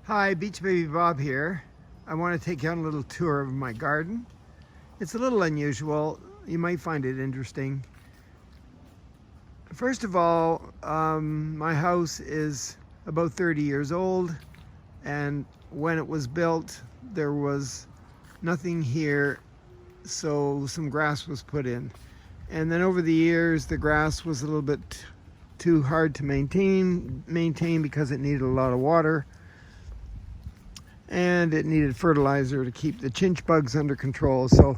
Hi, Beach Baby Bob here. I want to take you on a little tour of my garden. It's a little unusual. You might find it interesting. First of all, my house is about 30 years old, and when it was built, there was nothing here, so some grass was put in. And then over the years, the grass was a little bit too hard to maintain because it needed a lot of water. And it needed fertilizer to keep the chinch bugs under control. So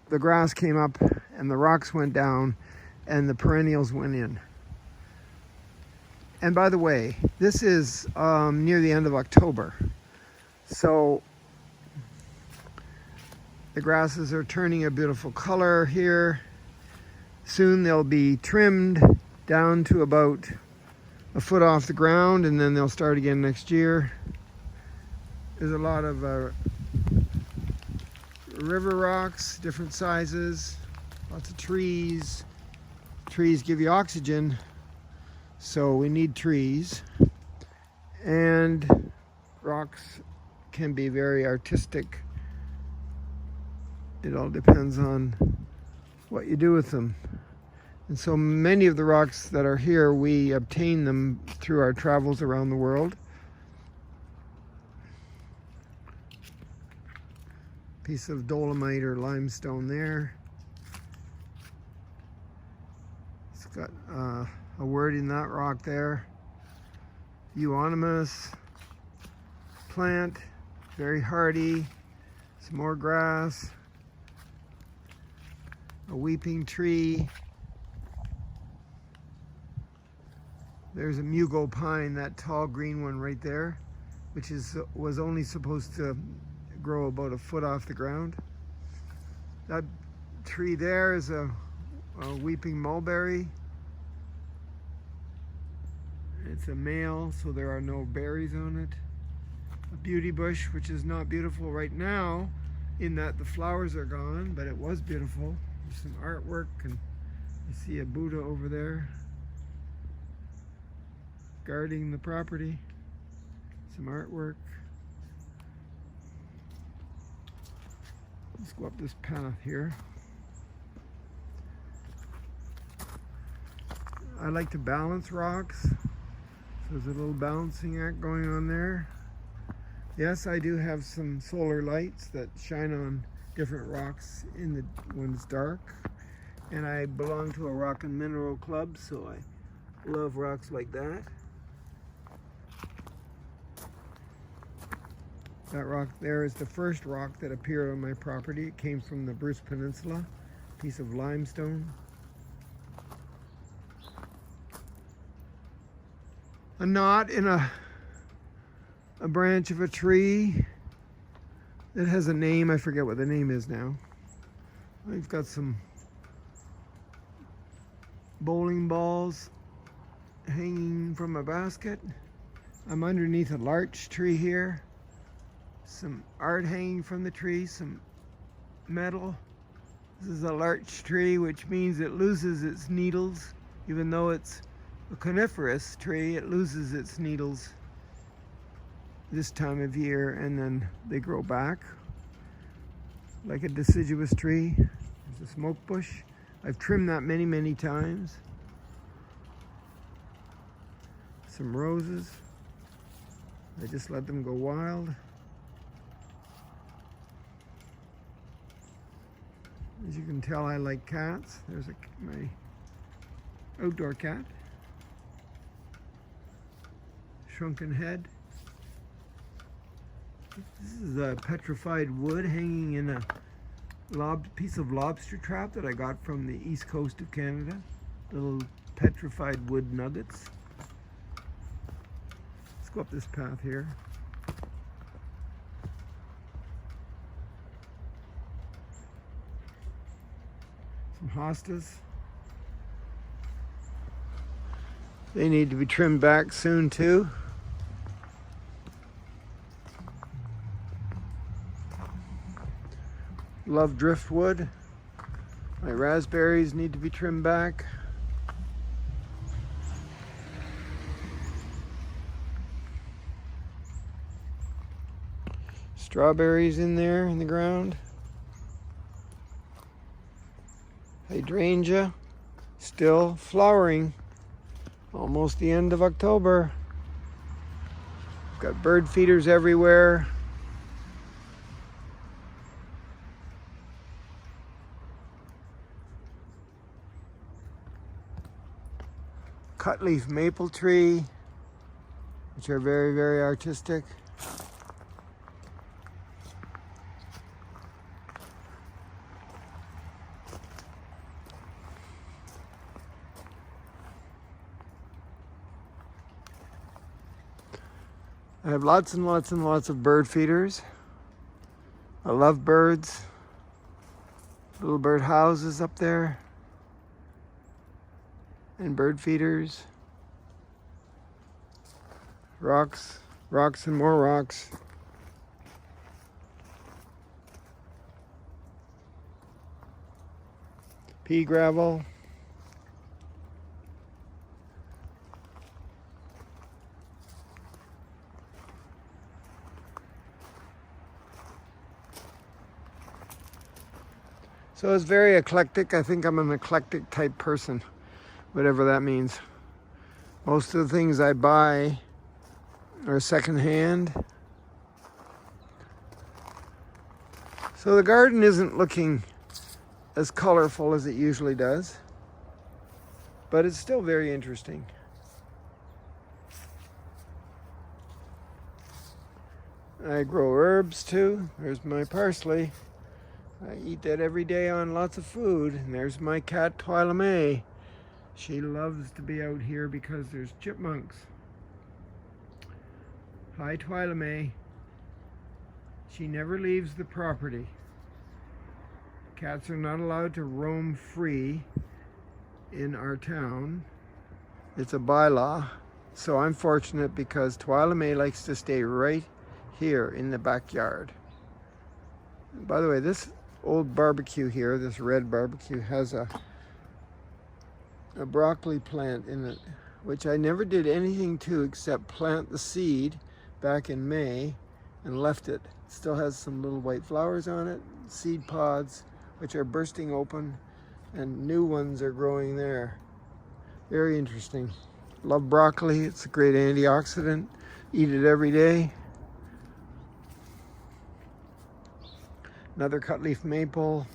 the grass came up and the rocks went down and the perennials went in. And by the way, this is near the end of October. So the grasses are turning a beautiful color here. Soon they'll be trimmed down to about a foot off the ground, and then they'll start again next year. There's a lot of river rocks, different sizes, lots of trees. Trees give you oxygen, so we need trees. And rocks can be very artistic. It all depends on what you do with them. And so many of the rocks that are here, we obtain them through our travels around the world. Piece of dolomite or limestone there. It's got a word in that rock there. Euonymus plant, very hardy. Some more grass. A weeping tree. There's a Mugo Pine, that tall green one right there, which was only supposed to grow about a foot off the ground. That tree there is a weeping mulberry. It's a male, so there are no berries on it. A beauty bush, which is not beautiful right now in that the flowers are gone, but it was beautiful. There's some artwork, and you see a Buddha over there guarding the property. Some artwork. Let's go up this path here. I like to balance rocks. So there's a little balancing act going on there. Yes, I do have some solar lights that shine on different rocks when it's dark. And I belong to a rock and mineral club, so I love rocks like that. That rock there is the first rock that appeared on my property. It came from the Bruce Peninsula, piece of limestone. A knot in a branch of a tree that has a name. I forget what the name is now. I've got some bowling balls hanging from a basket. I'm underneath a larch tree here. Some art hanging from the tree, some metal. This is a larch tree, which means it loses its needles. Even though it's a coniferous tree, it loses its needles this time of year, and then they grow back like a deciduous tree. There's a smoke bush. I've trimmed that many, many times. Some roses. I just let them go wild. As you can tell, I like cats. There's my outdoor cat. Shrunken head. This is a petrified wood hanging in a piece of lobster trap that I got from the east coast of Canada. Little petrified wood nuggets. Let's go up this path here. Some hostas. They need to be trimmed back soon too. Love driftwood. My raspberries need to be trimmed back. Strawberries in there in the ground. Hydrangea still flowering. Almost the end of October. Got bird feeders everywhere. Cutleaf maple tree, which are very, very artistic. I have lots and lots and lots of bird feeders. I love birds. Little bird houses up there. And bird feeders. Rocks, rocks and more rocks. Pea gravel. So it's very eclectic. I think I'm an eclectic type person, whatever that means. Most of the things I buy are secondhand. So the garden isn't looking as colorful as it usually does, but it's still very interesting. I grow herbs too. There's my parsley. I eat that every day on lots of food. And there's my cat, Twi'leme. She loves to be out here because there's chipmunks. Hi, Twi'leme. She never leaves the property. Cats are not allowed to roam free in our town. It's a bylaw. So I'm fortunate because Twi'leme likes to stay right here in the backyard. By the way, this old barbecue here, this red barbecue, has a broccoli plant in it, which I never did anything to except plant the seed back in May and left it. It still has some little white flowers on it, seed pods, which are bursting open, and new ones are growing there. Very interesting. Love broccoli. It's a great antioxidant. Eat it every day. Another cutleaf maple.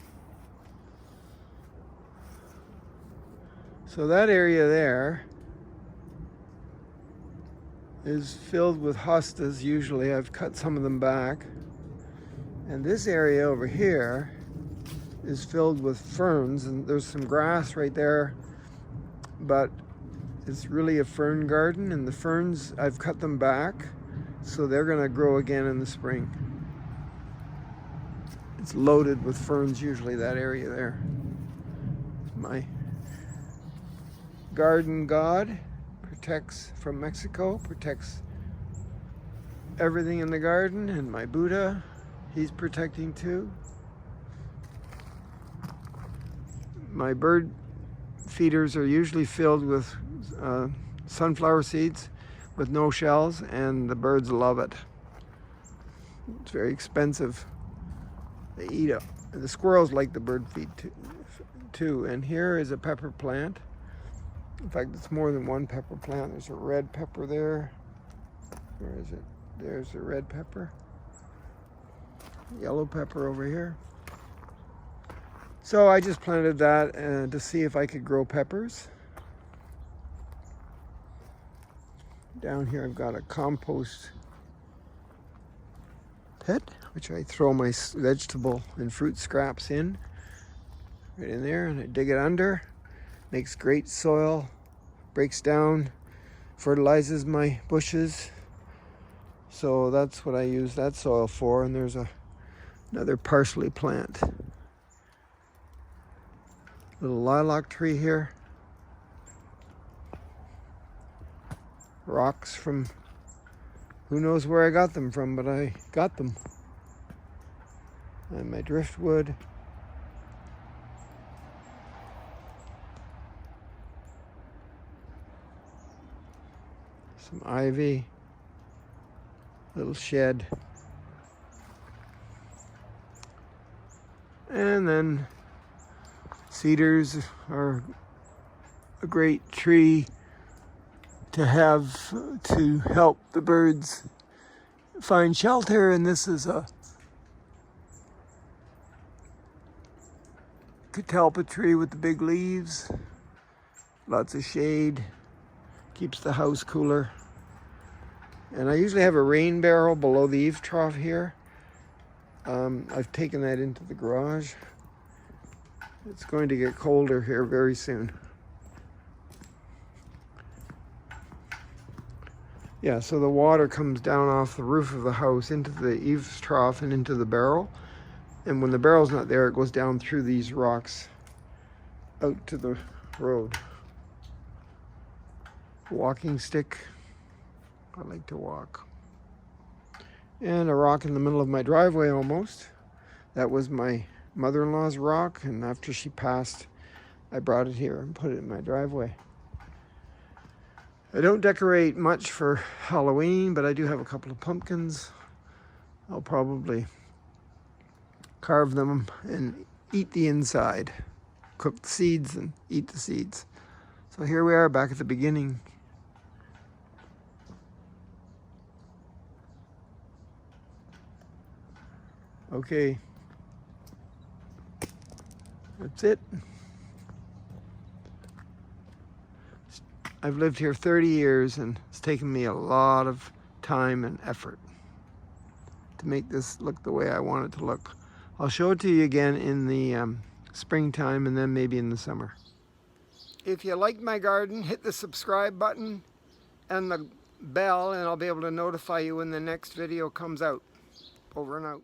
So that area there is filled with hostas. Usually I've cut some of them back. And this area over here is filled with ferns, and there's some grass right there, but it's really a fern garden, and the ferns, I've cut them back, so they're gonna grow again in the spring. It's loaded with ferns, usually that area there. My garden god protects from Mexico, protects everything in the garden, and my Buddha, he's protecting too. My bird feeders are usually filled with sunflower seeds with no shells, and the birds love it. It's very expensive. They eat it. The squirrels like the bird feed too. And here is a pepper plant. In fact, it's more than one pepper plant. There's a red pepper there. Where is it? There's the red pepper. Yellow pepper over here. So I just planted that to see if I could grow peppers. Down here I've got a compost pit, which I throw my vegetable and fruit scraps in. Right in there, and I dig it under. Makes great soil, breaks down, fertilizes my bushes. So that's what I use that soil for. And there's another parsley plant. Little lilac tree here. Rocks from who knows where I got them from, but I got them. And my driftwood. Some ivy. Little shed. And then cedars are a great tree to have to help the birds find shelter. And this is a catalpa tree with the big leaves. Lots of shade, keeps the house cooler. And I usually have a rain barrel below the eave trough here. I've taken that into the garage. It's going to get colder here very soon. Yeah, so the water comes down off the roof of the house into the eaves trough and into the barrel. And when the barrel's not there, it goes down through these rocks out to the road. Walking stick. I like to walk. And a rock in the middle of my driveway almost. That was my mother-in-law's rock, and after she passed, I brought it here and put it in my driveway. I don't decorate much for Halloween, but I do have a couple of pumpkins. I'll probably carve them and eat the inside. Cook the seeds and eat the seeds. So here we are back at the beginning. Okay, that's it. I've lived here 30 years and it's taken me a lot of time and effort to make this look the way I want it to look. I'll show it to you again in the springtime and then maybe in the summer. If you like my garden, hit the subscribe button and the bell and I'll be able to notify you when the next video comes out. Over and out.